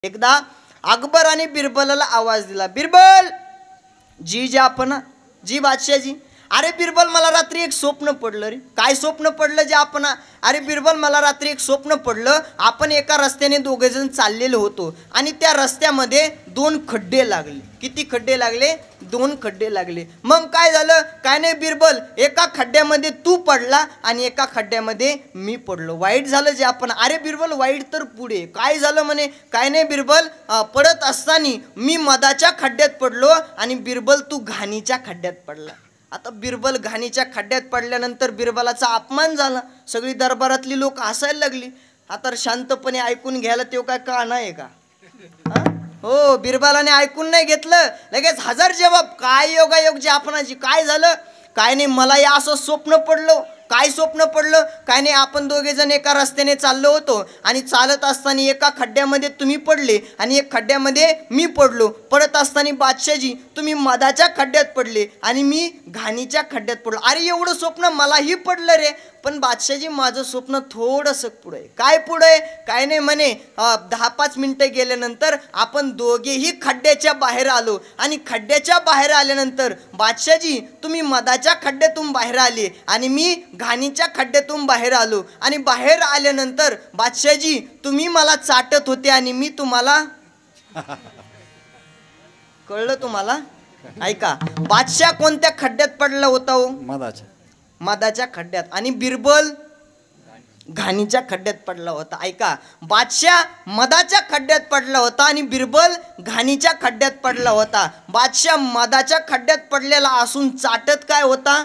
एकदा अकबराने बिरबलाला आवाज दिला, बिरबल जी जी आपण जी बादशाहजी. अरे बिरबल मला रात्री एक स्वप्न पडलं रे. काय स्वप्न पडलं जे आपण? अरे बिरबल मला रात्री एक स्वप्न पडलं, आपण एका रस्त्याने दोघे जण चाललेलो होतो आणि त्या रस्त्यामध्ये 2 खड्डे लागले. किती खड्डे लागले? 2 खड्डे लागले. मग काय झालं? काय नाही बिरबल, एका खड्ड्यामध्ये तू पडला आणि एका खड्ड्यामध्ये मी पडलो. वाईट झालं जे आपण. अरे बिरबल वाईट तर पुढे. काय झालं म्हणे? काय नाही बिरबल, पडत असताना मी मधाच्या खड्ड्यात पडलो आणि बिरबल तू घाणीच्या खड्ड्यात पडला. आता बिरबल घाणीच्या खड्ड्यात पडल्यानंतर बिरबलाचा अपमान झाला. सगळी दरबारातली लोक हसायला लागली. आता शांतपणे ऐकून घ्यायला तो काय काना आहे का? हो, बिरबलाने ऐकून नाही घेतलं, लगेच 1000 जबाब. काय योगायोग जे आपणाची. काय झालं? काय नाही, मला या असं स्वप्न पडलं. काय स्वप्न पडलं? काय नाही, आपण दोघे जण एका रस्त्याने चाललो होतो आणि चालत असताना एका खड्ड्यामध्ये तुम्ही पडले आणि एक खड्ड्यामध्ये मी पडलो. पडत असताना बादशाहजी तुम्ही मधाच्या खड्ड्यात पडले आणि मी घाणीच्या खड्ड्यात पडलो. अरे एवढं स्वप्न मलाही पडलं रे, पण बादशाहजी माझं स्वप्न थोडंसं पुढे. काय पुढे? काय नाही म्हणे, 10-5 मिनिटं गेल्यानंतर आपण दोघेही खड्ड्याच्या बाहेर आलो आणि खड्ड्याच्या बाहेर आल्यानंतर बादशाहजी तुम्ही मधाच्या खड्ड्यातून बाहेर आले आणि मी घाणीच्या खड्ड्यातून बाहेर आलो आणि बाहेर आल्यानंतर बादशाहजी तुम्ही मला चाटत होते आणि मी तुम्हाला कळलं तुम्हाला? ऐका, बादशाह कोणत्या खड्ड्यात पडला होता हो? मधाच्या खड्ड्यात. आणि बिरबल घाणीच्या खड्ड्यात पडला होता. ऐका, बादशाह मधाच्या खड्ड्यात पडला होता आणि बिरबल घाणीच्या खड्ड्यात पडला होता. बादशाह मधाच्या खड्ड्यात पडलेला असून चाटत काय होता?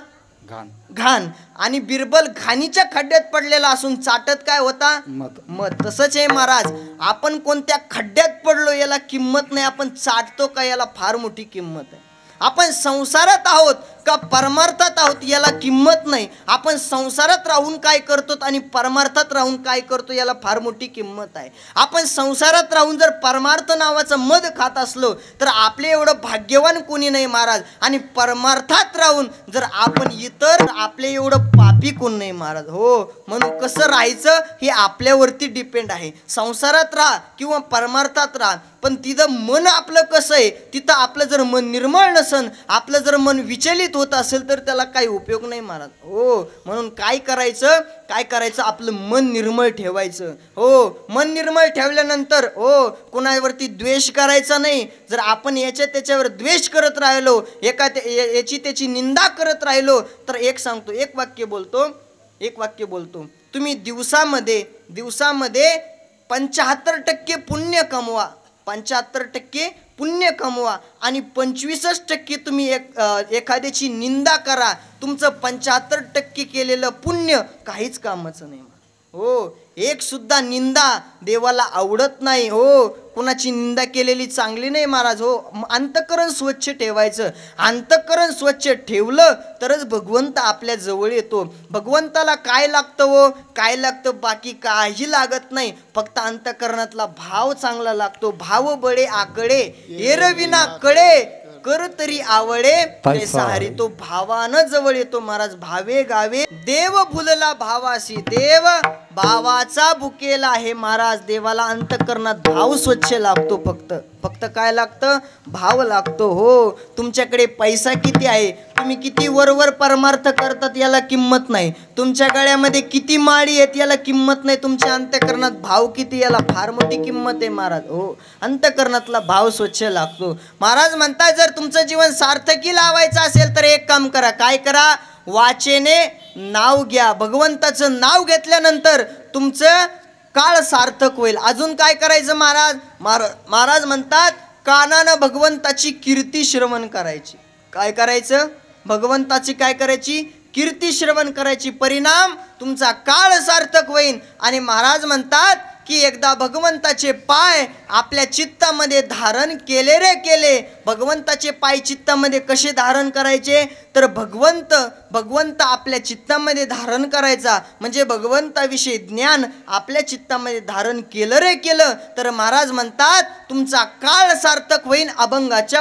घाण. आणि बिरबल घाणीच्या खड्ड्यात पडलेला असून चाटत काय होता? मध. तसंच आहे महाराज, आपण कोणत्या खड्ड्यात पडलो याला किंमत नाही, आपण चाटतो का याला फार मोठी किंमत आहे. आपण संसारात आहोत का परमार्थात आहोत याला किंमत नाही. आपण संसारात राहून काय करतो आणि परमार्थात राहून काय करतो याला फार मोठी किंमत आहे. आपण संसारात राहून जर परमार्थ नावाचं मध खात असलो तर आपले एवढं भाग्यवान कोणी नाही महाराज. आणि परमार्थात राहून जर आपण इतर आपले एवढं पापी कोण नाही महाराज. हो, म्हणून कसं राहायचं हे आपल्यावरती डिपेंड आहे. संसारात राहा किंवा परमार्थात राहा, पण तिथं मन आपलं कसं आहे, तिथं आपलं जर मन निर्मळ नसन, आपलं जर मन विचलित होत असेल तर त्याला काही उपयोग नाही महाराज. हो, म्हणून काय करायचं? काय करायचं? आपलं मन निर्मळ ठेवायचं. हो, मन निर्मळ ठेवल्यानंतर हो, कोणावरती द्वेष करायचा नाही. जर आपण याच्या त्याच्यावर द्वेष करत राहिलो, याची त्याची निंदा करत राहिलो तर एक सांगतो, एक वाक्य बोलतो, तुम्ही दिवसामध्ये 75% पुण्य कमवा. 75% पुण्य कमवा आणि 25% तुम्ही एखाद्याची निंदा करा. तुमचं 75% केलेलं पुण्य काहीच कामाचं नाही. हो, एक सुद्धा निंदा देवाला आवडत नाही. हो, कोणाची निंदा केलेली चांगली नाही महाराज. हो, अंतःकरण स्वच्छ ठेवायचं. अंतःकरण स्वच्छ ठेवलं तरच भगवंत आपल्या जवळ येतो. भगवंताला काय लागतं हो? काय लागतं? बाकी काही लागत नाही, फक्त अंतःकरणातला भाव चांगला लागतो. भाव बळे आकडे एरविना कळे कर तरी आवडे पैसा हरी. तो भावानं जवळ येतो महाराज. भावे गावे देव भुलला भावाशी, देव भावाचा बुकेला आहे महाराज. देवाला अंतःकरणात भाव स्वच्छ लागतो. फक्त काय लागतं? भाव लागतो. हो, तुमच्याकडे पैसा किती आहे, तुम्ही किती वरवर परमार्थ करतात याला किंमत नाही. तुमच्या गळ्यामध्ये किती माळी आहेत याला किंमत नाही. तुमच्या अंतःकरणात भाव किती याला फार मोठी किंमत आहे महाराज. हो, अंतःकरणातला भाव स्वच्छ लागतो. महाराज म्हणतात, जर तुमचं जीवन सार्थकी लावायचं असेल तर एक काम करा. काय करा? वाचेने नाव घ्या. भगवंताचं नाव घेतल्यानंतर तुमचं काळ सार्थक होईल. अजून काय करायचं महाराज म्हणतात, कानानं भगवंताची कीर्ती श्रवण करायची. काय करायचं? भगवंताची काय करायची? कीर्ती श्रवण करायची. परिणाम तुमचा काळ सार्थक होईल. आणि महाराज म्हणतात की एकदा भगवंताचे पाय आपल्या चित्तामध्ये धारण केले रे केले. भगवंताचे पाय चित्तामध्ये कसे धारण करायचे? तर भगवंत आपल्या चित्तामध्ये धारण करायचा म्हणजे भगवंताविषयी ज्ञान आपल्या चित्तामध्ये धारण केलं रे केलं तर महाराज म्हणतात तुमचा काळ सार्थक होईल. अभंगाच्या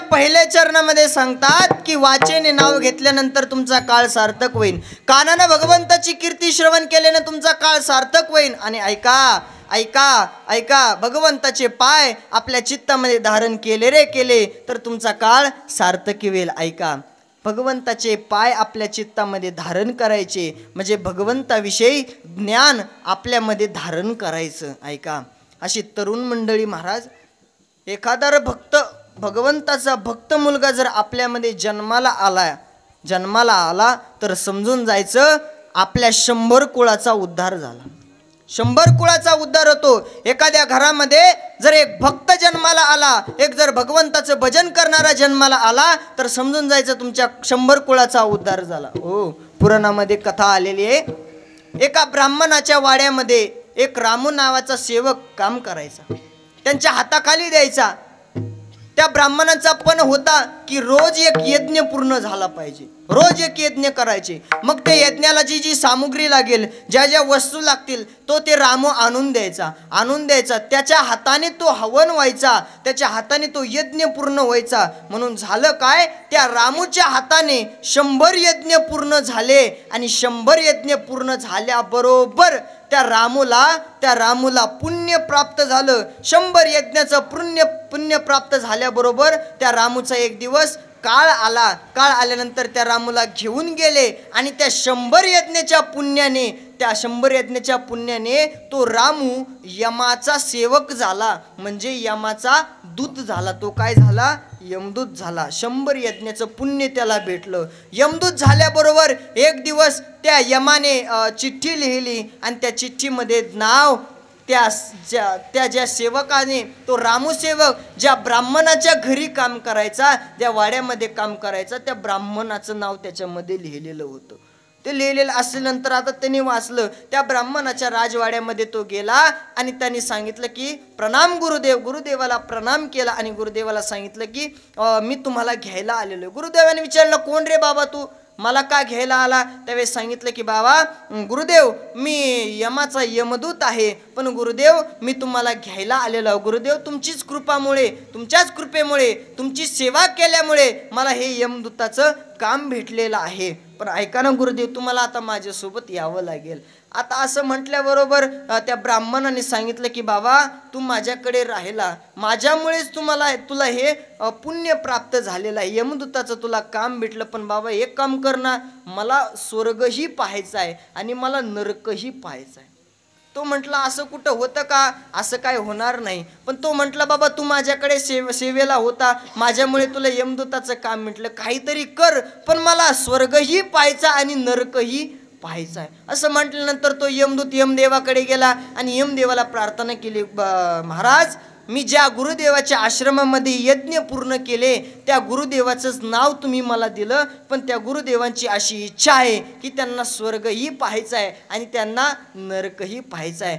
पहिल्या चरणामध्ये सांगतात की वाचेने नाव घेतल्यानंतर तुमचा काळ सार्थक होईल. कानानं भगवंताची कीर्ती श्रवण केल्याने तुमचा काळ सार्थक होईल. आणि ऐका, ऐका ऐका, भगवंताचे पाय आपल्या चित्तामध्ये धारण केले रे केले तर तुमचा काळ सार्थकी होईल. ऐका, भगवंताचे पाय आपल्या चित्तामध्ये धारण करायचे म्हणजे भगवंताविषयी ज्ञान आपल्यामध्ये धारण करायचं. ऐका, अशी तरुण मंडळी महाराज, एखादा भक्त, भगवंताचा भक्त मुलगा जर आपल्यामध्ये जन्माला आला तर समजून जायचं आपल्या 100 कुळाचा उद्धार झाला. 100 कुळाचा उद्धार होतो. एखाद्या घरामध्ये जर एक भक्त जन्माला आला, एक जर भगवंताचं भजन करणारा जन्माला आला तर समजून जायचं तुमच्या 100 कुळाचा उद्धार झाला. हो, पुराणामध्ये कथा आलेली आहे. एका ब्राह्मणाच्या वाड्यामध्ये एक रामू नावाचा सेवक काम करायचा, त्यांच्या हाताखाली द्यायचा. त्या ब्राह्मणाचा पण होता की रोज एक यज्ञ पूर्ण झाला पाहिजे, रोज एक यज्ञ करायचे. मग ते यज्ञाला जी जी सामुग्री लागेल, ज्या ज्या वस्तू लागतील तो ते रामू आणून द्यायचा. त्याच्या हाताने तो हवन व्हायचा, त्याच्या हाताने तो यज्ञ पूर्ण व्हायचा. म्हणून झालं काय, त्या रामूच्या हाताने 100 यज्ञ पूर्ण झाले आणि 100 यज्ञ पूर्ण झाल्याबरोबर त्या रामूला पुण्य प्राप्त झालं. 100 यज्ञाचं पुण्य प्राप्त झाल्याबरोबर त्या रामूचा एक दिवस काळ आल्यानंतर त्या रामूला घेऊन गेले आणि त्या 100 यज्ञाच्या पुण्याने तो रामू यमाचा सेवक झाला, म्हणजे यमाचा दूत झाला. तो काय झाला, यमदूत झाला. 100 यज्ञाचं पुण्य त्याला भेटलं. यमदूत झाल्याबरोबर एक दिवस त्या यमाने चिठ्ठी लिहिली आणि त्या चिठ्ठीमध्ये नाव ज्या सेवकाने, तो रामू सेवक ज्या ब्राह्मणाच्या घरी काम करायचा, त्या वाड्यामध्ये काम करायचा, त्या ब्राह्मणाचं नाव त्याच्यामध्ये लिहिलेलं होतं. ते लिहिलेलं असल्यानंतर आता त्यांनी वाचलं. त्या ब्राह्मणाच्या राजवाड्यामध्ये तो गेला आणि त्यांनी सांगितलं की प्रणाम गुरुदेव. गुरुदेवाला प्रणाम केला आणि गुरुदेवाला सांगितलं की मी तुम्हाला घ्यायला आलेलो. गुरुदेवाने विचारलं, कोण रे बाबा तू, मला का घ्यायला आला? त्यावेळेस सांगितलं की बाबा गुरुदेव, मी यमाचा यमदूत आहे, पण गुरुदेव मी तुम्हाला घ्यायला आलेलो. गुरुदेव तुमच्याच कृपेमुळे तुमची सेवा केल्यामुळे मला हे यमदूताचं काम भेटलेलं आहे. पण ऐका ना गुरुदेव, तुम्हाला आता माझ्यासोबत यावं लागेल. आता असं म्हटल्याबरोबर त्या ब्राह्मणाने सांगितलं की बाबा तू माझ्याकडे राहिला, माझ्यामुळेच तुला हे पुण्य प्राप्त झालेलं आहे, यमदूताचं तुला काम भेटलं. पण बाबा एक काम कर ना, मला स्वर्गही पाहायचं आहे आणि मला नरकही पाहायचं आहे. तो म्हटला असं कुठं होतं का, असं काय होणार नाही. पण तो म्हटला बाबा तू माझ्याकडे सेवेला होता, माझ्यामुळे तुला यमदूताचं काम म्हटलं, काहीतरी कर, पण मला स्वर्गही पाहायचा आणि नरकही पाहायचा आहे. असं म्हटल्यानंतर तो यमदूत यमदेवाकडे गेला आणि यमदेवाला प्रार्थना केली, महाराज मी ज्या गुरुदेवाच्या आश्रमामध्ये यज्ञ पूर्ण केले त्या गुरुदेवाचंच नाव तुम्ही मला दिलं, पण त्या गुरुदेवांची अशी इच्छा आहे की त्यांना स्वर्गही पाहायचा आहे आणि त्यांना नरकही पाहायचा आहे.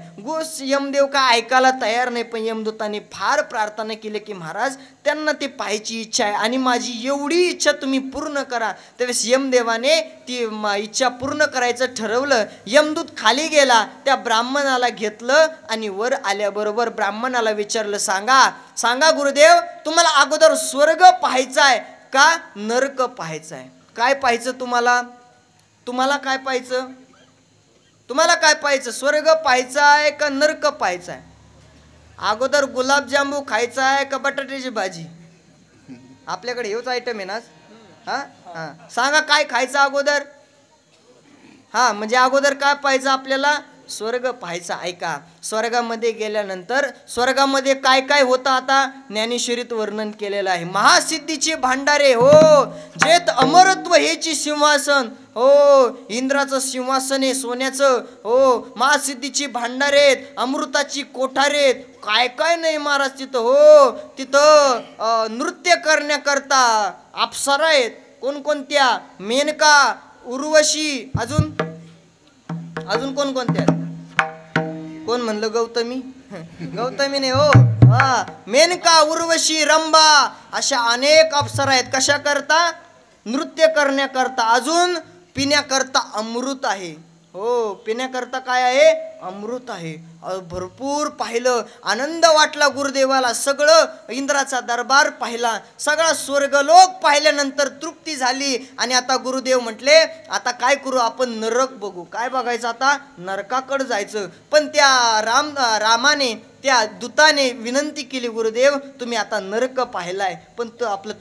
यमदेव का ऐकायला तयार नाही, पण यमदूताने फार प्रार्थना केली की महाराज त्यांना ते पाहायची इच्छा आहे आणि माझी एवढी इच्छा तुम्ही पूर्ण करा. त्यावेळेस यमदेवाने ती इच्छा पूर्ण करायचं ठरवलं. यमदूत खाली गेला, त्या ब्राह्मणाला घेतलं आणि वर आल्याबरोबर ब्राह्मणाला विचारलं, सांगा गुरुदेव, तुम्हाला अगोदर स्वर्ग पाहायचा आहे का नरक पाहायचा आहे? काय पाहायचं तुम्हाला काय पाहायचं? तुम्हाला काय पाहायचं, स्वर्ग पाहायचा आहे का नरक पाहायचा आहे? अगोदर गुलाबजांबू खायचा आहे का बटाट्याची भाजी? आपल्याकडे हेच आयटम आहे ना. हा सांगा काय खायचं अगोदर? हा म्हणजे अगोदर काय पाहायचं आपल्याला? स्वर्ग पाहायचा. ऐका, स्वर्गामध्ये गेल्यानंतर स्वर्गामध्ये काय काय होतं आता ज्ञानेश्वरीत वर्णन केलेलं आहे. महासिद्धीचे भांडारे, हो जेत अमरत्व हेची सिंहासन, हो इंद्राचं सिंहासन आहे सोन्याचं, हो महासिद्धीची भांडारेत, अमृताची कोठारेत, काय काय नाही महाराज तिथं. हो तिथं नृत्य करण्याकरता अप्सरा आहेत. कोणकोणत्या? मेनका, उर्वशी, अजून कोणकोणत्या? कोण म्हणलं? गौतमी? गौतमी नाही हो, हा मेनका, उर्वशी, रंभा अशा अनेक अप्सरा आहेत. कशा करता? नृत्य करण्याकरता. अजून पिण्याकरता अमृत आहे. हो, पिण्याकरता काय आहे? अमृत आहे. भरपूर पाहिलं, आनंद वाटला गुरुदेवाला. सगळं इंद्राचा दरबार पाहिला, सगळा स्वर्गलोक पाहिल्यानंतर तृप्ती झाली. आणि आता गुरुदेव म्हटले, आता काय करू आपण? नरक बघू. काय बघायचं आता? नरकाकडे जायचं. पण त्या रामाने, त्या दूताने विनंती केली, गुरुदेव तुम्ही आता नरक पाहिलाय, पण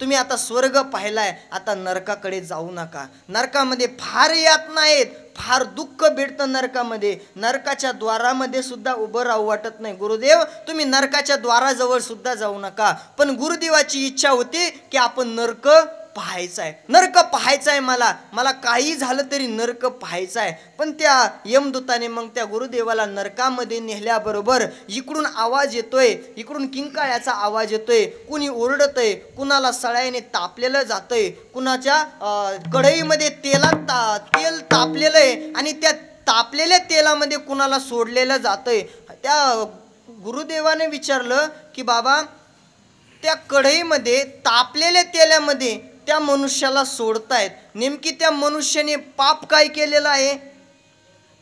तुम्ही आता स्वर्ग पाहिलाय, आता नरकाकडे जाऊ नका. नरकामध्ये फार यातना आहेत, फार दुःख भेटतं नरकामध्ये. नरकाच्या द्वारामध्ये सुद्धा उभं राहू वाटत नाही. गुरुदेव तुम्ही नरकाच्या द्वाराजवळ सुद्धा जाऊ नका. पण गुरुदेवाची इच्छा होती की आपण नरक पाहायचा आहे, नरक पाहायचा आहे. मला काही झालं तरी नरक पाहायचा आहे. पण त्या यमदूताने मग त्या गुरुदेवाला नरकामध्ये नेल्याबरोबर इकडून आवाज येतोय, इकडून किंकाळ्याचा आवाज येतोय, कुणी ओरडतय, कुणाला सळ्याने तापलेलं जातंय, कुणाच्या कढईमध्ये तेल तापलेलं आहे आणि त्या तापलेल्या तेलामध्ये कुणाला सोडलेलं जातंय. त्या गुरुदेवाने विचारलं की बाबा, त्या कढईमध्ये तापलेल्या तेलामध्ये त्या मनुष्याला सोडतायत, नेमकी त्या मनुष्याने पाप काय केलेलं आहे?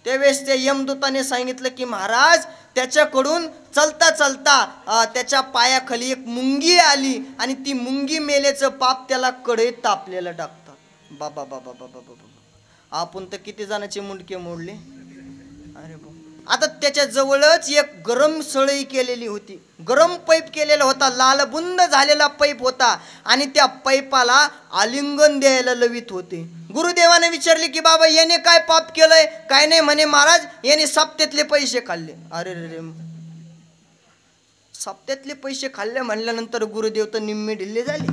त्यावेळेस त्या यमदूताने सांगितलं की महाराज, त्याच्याकडून चलता चलता त्याच्या पायाखाली एक मुंगी आली आणि ती मुंगी मेल्याचं पाप त्याला कढईत तापलेलं टाकतात. बाबा बाबा बाबा बाबा, आपण तर किती जणांचे मुंडके मोडले. अरे बाबा, आता त्याच्या जवळच एक गरम सळई केलेली होती, गरम पैप केलेला होता, लालबुंद झालेला पैप होता आणि त्या पैपाला आलिंगन द्यायला लवित होते. गुरुदेवाने विचारले की बाबा याने काय पाप केलंय? काय नाही म्हणे महाराज, याने सप्त्यातले पैसे खाल्ले. अरे रे, सप्त्यातले पैसे खाल्ले म्हणल्यानंतर गुरुदेव तर निम्मे ढिल्ले झाले.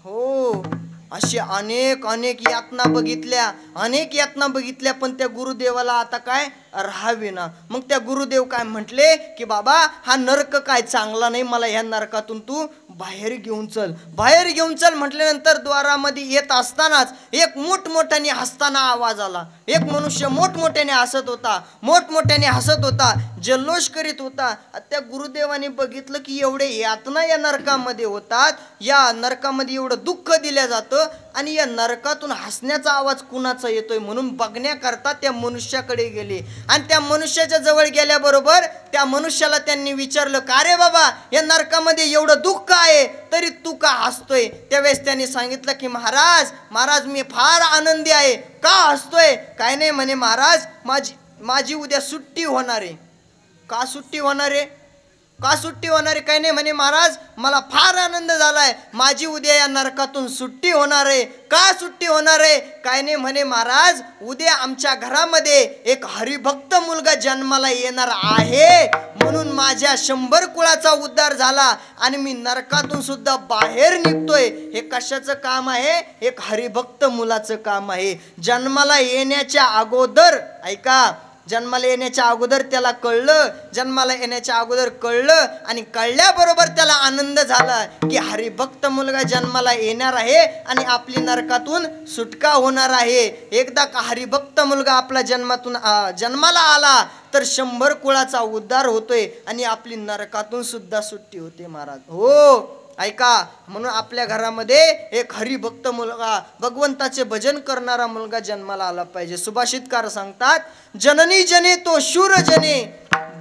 हो, असे अनेक यातना बघितल्या, पण त्या गुरुदेवाला आता काय राहावे ना. मग त्या गुरुदेव काय म्हटले की बाबा हा नरक काय चांगला नाही, मला ह्या नरकातून तू बाहेर घेऊन चल म्हटल्यानंतर द्वारामध्ये येत असतानाच एक मोठमोठ्याने हसताना आवाज आला. एक मनुष्य मोठमोठ्याने हसत होता, जल्लोष करीत होता. त्या गुरुदेवाने बघितलं की एवढे यातना या नरकामध्ये होतात, या नरकामध्ये एवढं दुःख दिलं जातं आणि या नरकातून हसण्याचा आवाज कुणाचा येतोय म्हणून बघण्याकरता त्या मनुष्याकडे गेले. आणि त्या मनुष्याच्या जवळ गेल्याबरोबर त्या मनुष्याला त्यांनी विचारलं, का रे बाबा, या नरकामध्ये एवढं दुःख आहे तरी तू का हसतोय? त्यावेळेस त्यांनी सांगितलं की महाराज मी फार आनंदी आहे. का हसतोय? काय नाही म्हणे महाराज, माझी उद्या सुट्टी होणार आहे. का सुट्टी होणार आहे? काय नाही म्हणे महाराज, मला फार आनंद झालाय, माझी उद्या या नरकातून सुट्टी होणार आहे. का सुट्टी होणार आहे? काय नाही म्हणे महाराज, उद्या आमच्या घरामध्ये एक हरिभक्त मुलगा जन्माला येणार आहे, म्हणून माझ्या 100 कुळाचा उद्धार झाला आणि मी नरकातून सुद्धा बाहेर निघतोय. हे कशाचं काम आहे? एक हरिभक्त मुलाचं काम आहे. जन्माला येण्याच्या अगोदर, ऐका, जन्माला येण्याच्या अगोदर त्याला कळलं आणि कळल्याबरोबर त्याला आनंद झाला की हरिभक्त मुलगा जन्माला येणार आहे आणि आपली नरकातून सुटका होणार आहे. एकदा का हरिभक्त मुलगा आपला जन्माला आला तर 100 कुळाचा उद्धार होतोय आणि आपली नरकातून सुद्धा सुट्टी होते महाराज. हो, ऐका, म्हणून आपल्या घरामध्ये एक हरिभक्त मुलगा, भगवंताचे भजन करणारा मुलगा जन्माला आला पाहिजे. सुभाषितकार सांगतात, जननी जने तो शूर जने,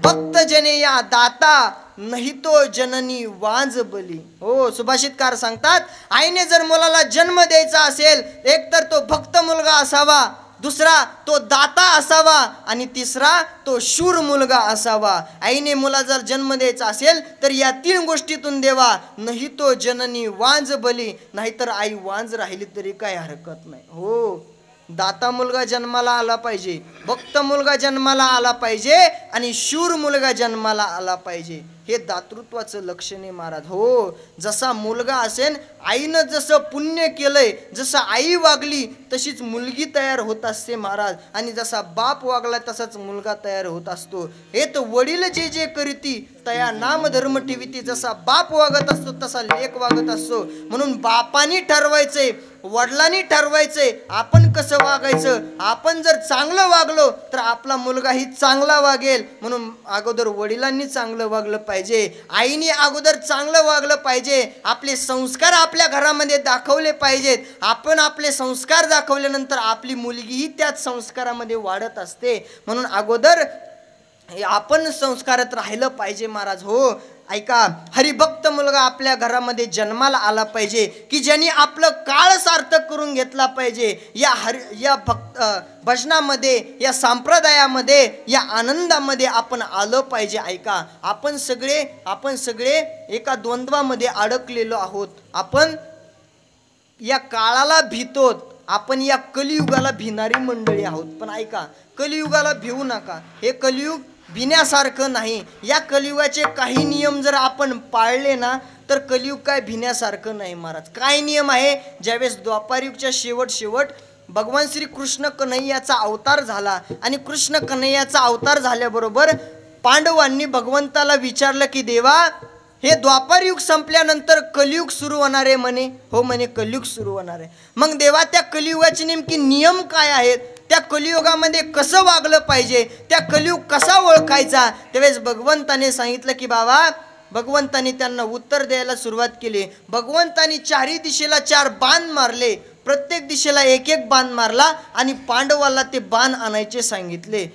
भक्त जने या दाता, नाही तो जननी वांज बली. हो, सुभाषितकार सांगतात, आईने जर मुलाला जन्म द्यायचा असेल, एक तर तो भक्त मुलगा असावा, दुसरा तो दाता असावा आणि तिसरा तो शूर मुलगा असावा. आईने मुला जर जन्म द्यायचा असेल तर या 3 गोष्टीतून देवा, नाही तो जननी वांज बली, नाहीतर आई वांज राहिली तरी काय हरकत नाही. हो, दाता मुलगा जन्माला आला पाहिजे, भक्त मुलगा जन्माला आला पाहिजे आणि शूर मुलगा जन्माला आला पाहिजे. हे दातृत्वाचं लक्षण आहे महाराज. हो, जसा मुलगा असेल, आईनं जसं पुण्य केलंय, जसं आई वागली तशीच मुलगी तयार होत असते महाराज, आणि जसा बाप वागला तसाच मुलगा तयार होत असतो. हे तर वडील जे करीती तया नाम धर्म ठेविती. जसा बाप वागत असतो तसा लेक वागत असतो. म्हणून बापानी ठरवायचंय, वडिलांनी ठरवायचंय आपण कसं वागायचं. आपण जर चांगलं वागलो तर आपला मुलगाही चांगला वागेल, म्हणून अगोदर वडिलांनी चांगलं वागलं पाहिजे. पाहिजे, आईने अगोदर चांगलं वागलं पाहिजे, आपले संस्कार आपल्या घरामध्ये दाखवले पाहिजेत. आपण आपले संस्कार दाखवल्यानंतर आपली मुलगीही त्याच संस्कारामध्ये वाढत असते. म्हणून अगोदर आपण संस्कारात राहिलं पाहिजे महाराज. हो ऐका, हरिभक्त मुलगा आपल्या घरामध्ये जन्माला आला पाहिजे की ज्यांनी आपलं काळ सार्थक करून घेतला पाहिजे. या भजनामध्ये, या संप्रदायामध्ये, या आनंदामध्ये आपण आलं पाहिजे. ऐका, आपण सगळे एका द्वंद्वामध्ये अडकलेलो आहोत. आपण या काळाला भीतोत, आपण या कलियुगाला भिणारी मंडळी आहोत. पण ऐका, कलियुगाला भिवू नका. हे कलियुग भिण्यासारखं नाही. या कलियुगाचे काही नियम जर आपण पाळले ना तर कलियुग काय भिण्यासारखं नाही महाराज. काय नियम आहे? ज्यावेळेस द्वापारयुगच्या शेवट भगवान श्री कृष्ण कन्हैयाचा अवतार झाला आणि कृष्ण कन्हैयाचा अवतार झाल्याबरोबर पांडवांनी भगवंताला विचारलं की देवा, हे द्वापारयुग संपल्यानंतर कलियुग सुरू होणार आहे म्हणे. हो म्हणे, कलियुग सुरू होणार आहे. मग देवा, त्या कलियुगाचे नेमके नियम काय आहेत? त्या कलियुगामध्ये कसं वागलं पाहिजे? त्या कलियुग कसा ओळखायचा? त्यावेळेस भगवंताने सांगितलं की बाबा, भगवंताने त्यांना उत्तर द्यायला सुरुवात केली. भगवंताने चारही दिशेला 4 बाण मारले, प्रत्येक दिशेला एक बाण मारला आणि पांडवाला ते बाण आणायचे सांगितले.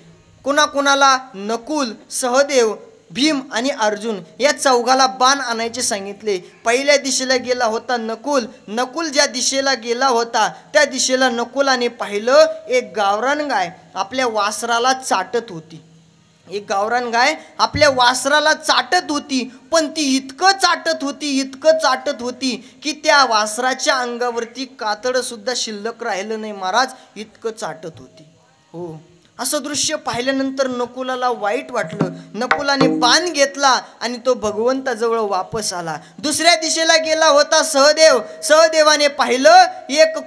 कुणाकुणाला? नकुल, सहदेव, भीम आणि अर्जुन या 4घाला बाण आणायचे सांगितले. पहिल्या दिशेला गेला होता नकुल ज्या दिशेला गेला होता त्या दिशेला नकुलाने पाहिलं, एक गावरान गाय आपल्या वासराला चाटत होती. एक गावरान गाय आपल्या वासराला चाटत होती. पण ती इतकं चाटत होती की त्या वासराच्या अंगावरती कातड सुद्धा शिल्लक राहिलं नाही महाराज, इतकं चाटत होती. हो, असं दृश्य पाहिल्यानंतर नकुलाला वाईट वाटलं. नकुलाने बाण घेतला आणि तो भगवंताजवळ वापस आला. दुसऱ्या दिशेला गेला होता सहदेवाने पाहिलं, एक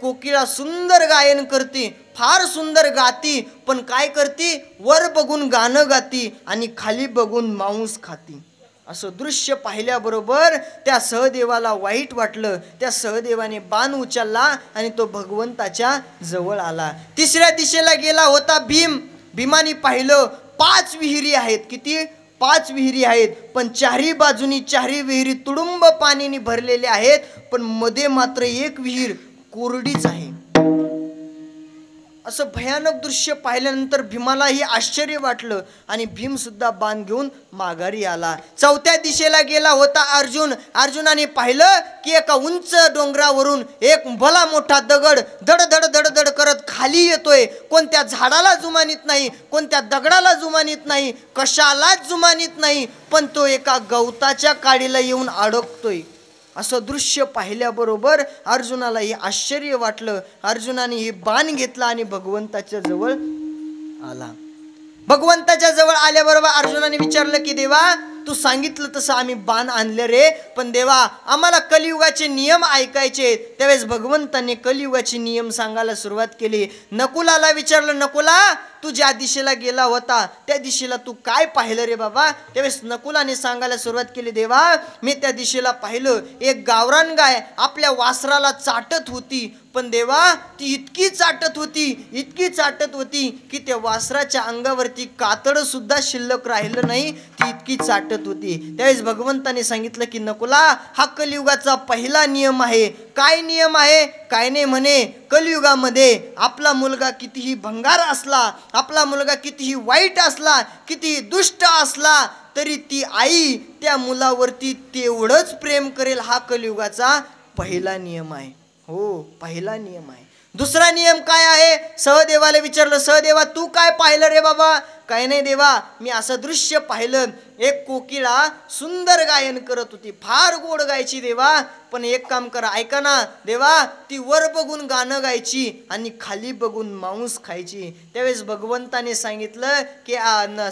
कोकिळा सुंदर गायन करते, फार सुंदर गाती, पण काय करती? वर बघून गाणं गाती आणि खाली बघून मांस खाती. असं दृश्य पाहिल्याबरोबर त्या सहदेवाला वाईट वाटलं. त्या सहदेवाने बाण उचलला आणि तो भगवंताच्या जवळ आला. तिसऱ्या दिशेला गेला होता भीमाने पाहिलं, 5 विहिरी आहेत. किती? 5 विहिरी आहेत. पण चारही बाजूनी 4ही विहिरी तुडुंब पाण्याने भरलेल्या आहेत, पण मध्ये मात्र एक विहीर कोरडीच आहे. असं भयानक दृश्य पाहिल्यानंतर भीमालाही आश्चर्य वाटलं आणि भीम सुद्धा बाण घेऊन माघारी आला. चौथ्या दिशेला गेला होता अर्जुनाने पाहिलं की एका उंच डोंगरावरून एक भला मोठा दगड धड करत खाली येतोय. कोणत्या झाडाला जुमानीत नाही, कोणत्या दगडाला जुमानीत नाही, कशालाच जुमानीत नाही, पण तो एका गवताच्या काडीला येऊन अडकतोय. असं दृश्य पाहिल्याबरोबर अर्जुनालाही आश्चर्य वाटलं. अर्जुनाने हे बाण घेतला आणि भगवंताच्या जवळ आला. भगवंताच्या जवळ आल्याबरोबर अर्जुनाने विचारलं की देवा, तू सांगितलं तसं आम्ही बाण आणले रे, पण देवा आम्हाला कलियुगाचे नियम ऐकायचे. त्यावेळेस भगवंताने कलियुगाचे नियम सांगायला सुरुवात केली. नकुलाला विचारलं, नकुला तू ज्या दिशेला गेला होता त्या दिशेला तू काय पाहिलं रे बाबा? त्यावेळेस नकुलाने सांगायला सुरुवात केली, देवा मी त्या दिशेला पाहिलं, एक गावरान गाय आपल्या वासराला चाटत होती. पण देवा ती इतकी चाटत होती की त्या वासराच्या अंगावरती कातड सुद्धा शिल्लक राहिलं नाही, ती इतकी चाटत होती. त्यावेळेस भगवंताने सांगितलं की नकुला, हा कलियुगाचा पहिला नियम आहे. काय नियम आहे? काय नाही म्हणे, कलियुगामध्ये आपला मुलगा कितीही भंगार असला, आपला मुलगा कितीही वाईट असला, कितीही दुष्ट असला, तरी ती आई त्या मुलावरती तेवढंच प्रेम करेल. हा कलियुगाचा पहिला नियम आहे. हो, पहिला नियम आहे. दुसरा नियम काय आहे? सहदेवाला विचारलं, सहदेवा तू काय पाहिलं रे बाबा? काय नाही देवा, मी असं दृश्य पाहिलं, एक कोकिळा सुंदर गायन करत होती, फार गोड गायची देवा, पण एक काम करा, ऐका ना देवा, ती वर बघून गाणं गायची आणि खाली बघून मांस खायची. त्यावेळेस भगवंताने सांगितलं की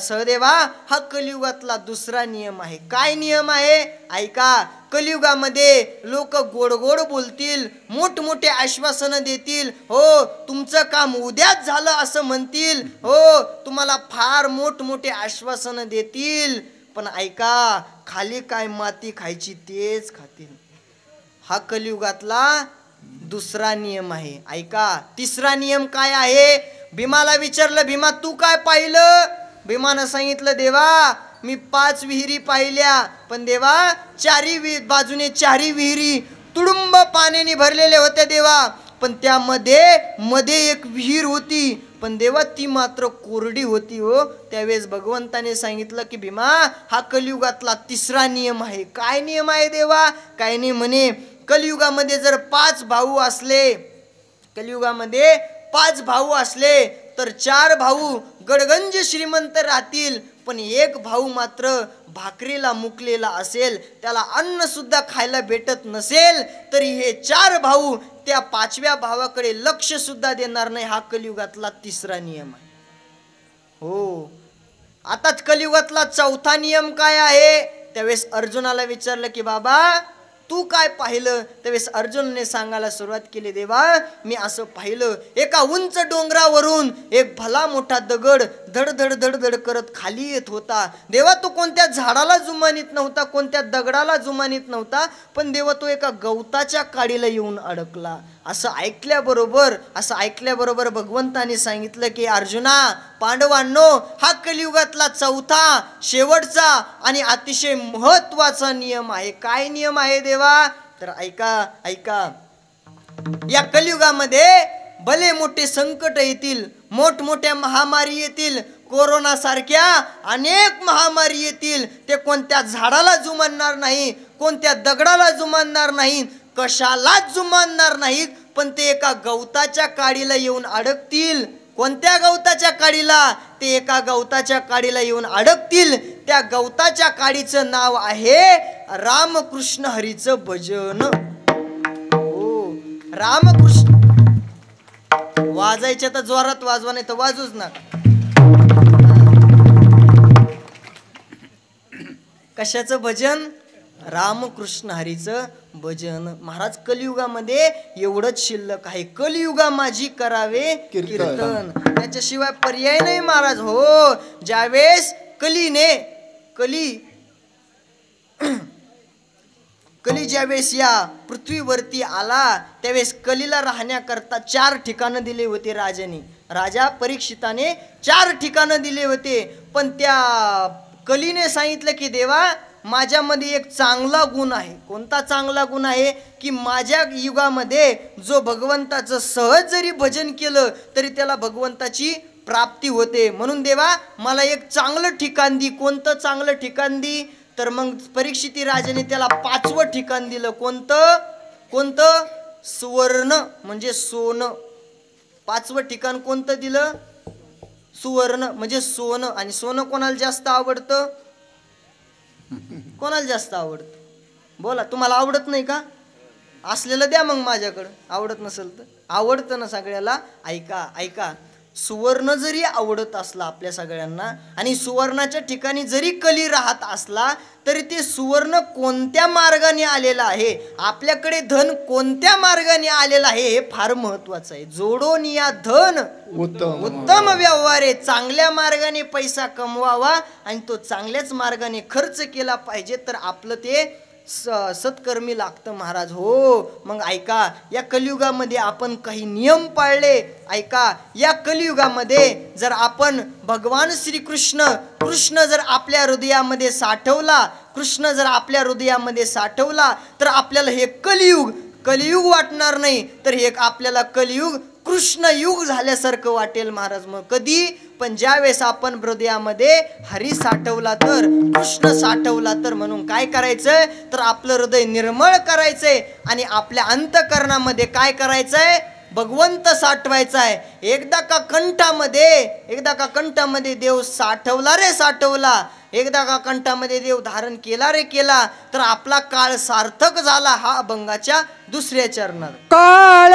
सहदेवा, हा कलियुगातला दुसरा नियम आहे. काय नियम आहे? ऐका, कलियुगामध्ये लोक गोड गोड बोलतील, मोठमोठे आश्वासनं देतील. हो, तुमचं काम उद्याच झालं असं म्हणतील. हो, तुम्हाला फार मोठमोठे आश्वासनं देतील, पण ऐका, खाली काय माती खायची तेच खातील. हा कलियुगातला दुसरा नियम आहे. ऐका, तिसरा नियम काय आहे? भीमाला विचारलं, भीमा तू काय पाहिलं? भीमानं सांगितलं, देवा मी 5 विहिरी पाहिल्या, पण देवा बाजूने चारी विहिरी तुडुंब पाण्याने भरलेले होते देवा, पण मध्ये एक विहीर होती, पण देवा ती मात्र कोरडी होती हो. त्यावेळेस भगवंताने सांगितलं की भीमा, हा कलियुगातला 3रा नियम आहे. काय नियम आहे देवा? काय नाही म्हणे, कलियुगामध्ये जर 5 भाऊ असले, कलियुगामध्ये 5 भाऊ असले तर 4 भाऊ गडगंज श्रीमंत राहतील, पण एक भाऊ मात्र भाकरीला मुकलेला असेल, त्याला अन्न सुद्धा खायला भेटत नसेल, तरी हे 4 भाऊ त्या 5व्या भावाकडे लक्ष सुद्धा देणार नाही. हा कलियुगातला 3रा नियम आहे हो. आताच कलियुगातला 4था नियम काय आहे? त्यावेळेस अर्जुनाला विचारलं की बाबा तू काय पाहिलं? त्यावेळेस अर्जुनने सांगायला सुरुवात केली, देवा मी असं पाहिलं, एका उंच डोंगरावरून एक भला मोठा दगड धड धड धड धड करत खाली येत होता. देवा तो कोणत्या झाडाला जुमानीत नव्हता, कोणत्या दगडाला जुमानीत नव्हता, पण देवा तो एका गवताच्या काडीला येऊन अडकला. असं ऐकल्याबरोबर भगवंताने सांगितलं की अर्जुना, पांडवांनो, हा कलियुगातला 4था शेवटचा आणि अतिशय महत्वाचा नियम आहे. काय नियम आहे देवा? तर ऐका, या कलियुगामध्ये भले मोठे संकट येतील, मोठमोठ्या महामारी येतील, कोरोना सारख्या अनेक महामारी येतील, ते कोणत्या झाडाला जुमानणार नाही, कोणत्या दगडाला जुमानणार नाही, कशालाच जुमानणार नाहीत, पण ते एका गवताच्या काडीला येऊन अडकतील. कोणत्या गवताच्या काडीला? ते एका गवताच्या काडीला येऊन अडकतील. त्या गवताच्या काडीचं नाव आहे रामकृष्ण हरीचं भजन हो. रामकृष्ण वाजायच्या तर जोरात वाजवा, नाही तर वाजूच ना. कशाचं भजन? रामकृष्ण हरीचं भजन. महाराज कलियुगामध्ये एवढंच शिल्लक आहे, कलियुगा माझी करावे कीर्तन, त्याच्याशिवाय पर्याय नाही महाराज हो. ज्यावेळेस कली ज्यावेळेस या पृथ्वीवरती आला, त्यावेळेस कलीला राहण्याकरता 4 ठिकाणं दिले होते राजाने. राजा परीक्षिताने 4 ठिकाणं दिले होते, पण त्या कलीने सांगितलं की देवा माझ्यामध्ये एक चांगला गुण आहे. कोणता चांगला गुण आहे? की माझ्या युगामध्ये जो भगवंताचं सहज जरी भजन केलं तरी त्याला भगवंताची प्राप्ती होते. म्हणून देवा मला एक चांगलं ठिकाण दी. कोणतं चांगलं ठिकाण दी? तर मग परीक्षिती राजाने त्याला 5वं ठिकाण दिलं. कोणतं? सुवर्ण म्हणजे सोनं. 5वं ठिकाण कोणतं दिलं? सुवर्ण म्हणजे सोनं. आणि सोनं कोणाला जास्त आवडतं? कोणाला जास्त आवडतं? बोला, तुम्हाला आवडत नाही का? असलेलं द्या मग माझ्याकडं. आवडत नसेल तर? आवडतं ना सगळ्याला. ऐका, सुवर्ण जरी आवडत असला आपल्या सगळ्यांना, आणि सुवर्णाच्या ठिकाणी जरी कली राहत असला, तरी ते सुवर्ण कोणत्या मार्गाने आलेलं आहे, आपल्याकडे धन कोणत्या मार्गाने आलेलं आहे, हे फार महत्वाचं आहे. जोडून या धन उत्तम व्यवहार आहे. चांगल्या मार्गाने पैसा कमवावा आणि तो चांगल्याच मार्गाने खर्च केला पाहिजे, तर आपलं ते सत्कर्मी लागतं महाराज हो. मग ऐका, या कलियुगामध्ये आपण काही नियम पाळले. ऐका, या कलियुगामध्ये जर आपण भगवान कृष्ण जर आपल्या हृदयामध्ये साठवला, तर आपल्याला हे कलियुग वाटणार नाही, तर हे आपल्याला कलियुग कृष्ण युग झाल्यासारखं वाटेल महाराज. मग कधी? पण ज्यावेळेस आपण हृदयामध्ये हरी साठवला तर, कृष्ण साठवला तर. म्हणून काय करायचंय? तर आपलं हृदय निर्मळ करायचंय आणि आपल्या अंतःकरणामध्ये काय करायचंय? भगवंत साठवायचा आहे. एकदा का कंठामध्ये देव साठवला रे साठवला, एकदा का कंठामध्ये देव धारण केला रे केला, तर आपला काळ सार्थक झाला. हा अभंगाच्या 2ऱ्या चरणात. काळ